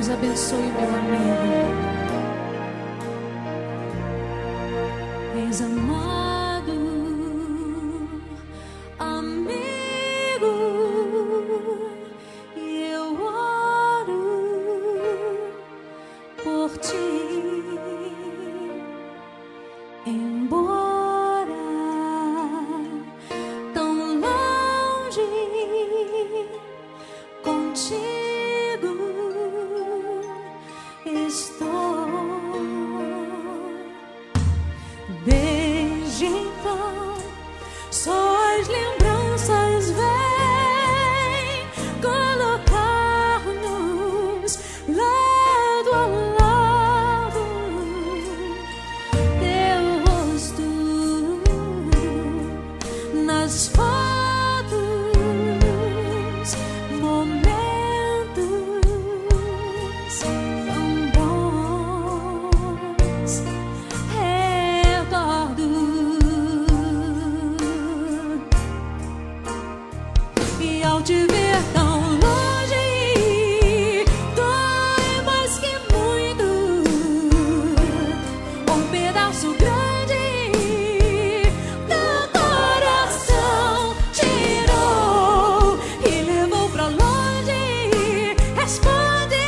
Deus abençoe o meu amigo. Ex-amado, amigo, eu oro por ti. Embora tão longe, contigo estou. Desde então, só as lembranças vêm colocar-nos lado a lado. Teu rosto nas fotos, momentos tão bons. E ao te ver tão longe, dói mais que muito. Um pedaço grande do coração tirou e levou pra longe. Responde,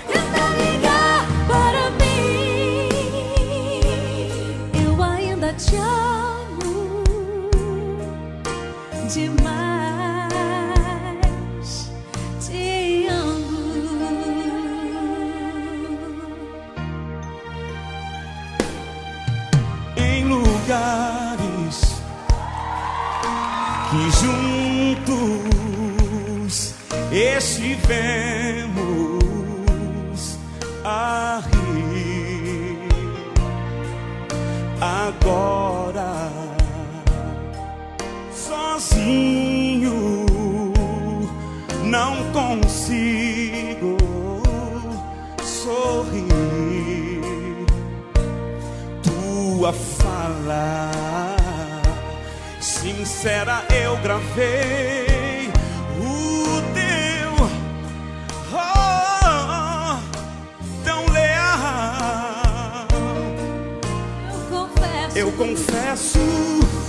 tenta ligar para mim. Eu ainda te amo demais, te amo. Em lugares que juntos estivemos a rir, agora sozinho não consigo sorrir. Tua fala sincera eu gravei, o teu tão leal. Eu confesso,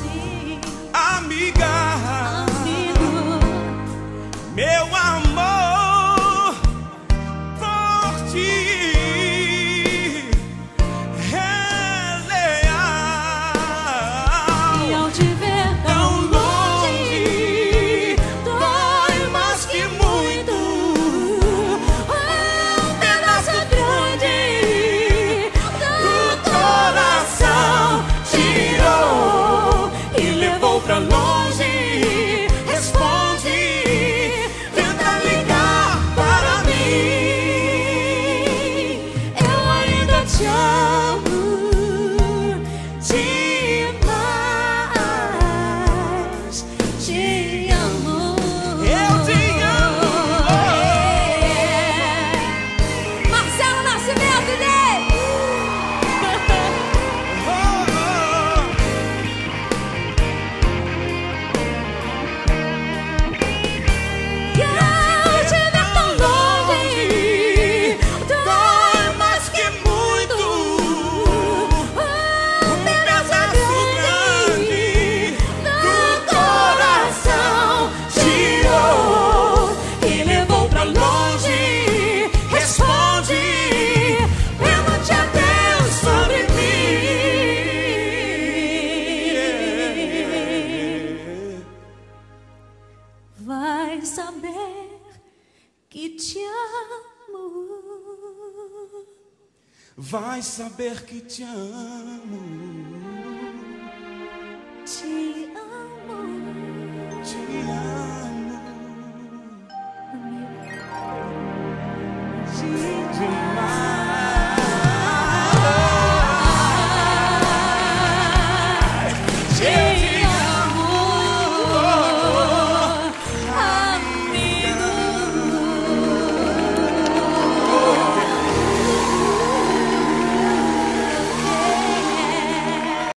Sim, amiga, amigo, meu amor por ti é leal. e ao te ver tão longe, dói mais que muito. Um pedaço grande do coração tirou e levou pra longe. Responde, tenta ligar para mim. Eu ainda te amo demais, te amo. Eu te amo. Marcelo Nascimento, né? E ao te ver tão longe, dói mais que muito. Um pedaço grande do coração tirou e levou pra longe. Responde, pergunte a Deus sobre mim. Vai saber que te amo. Vai saber que te amo, Te amo. te amo.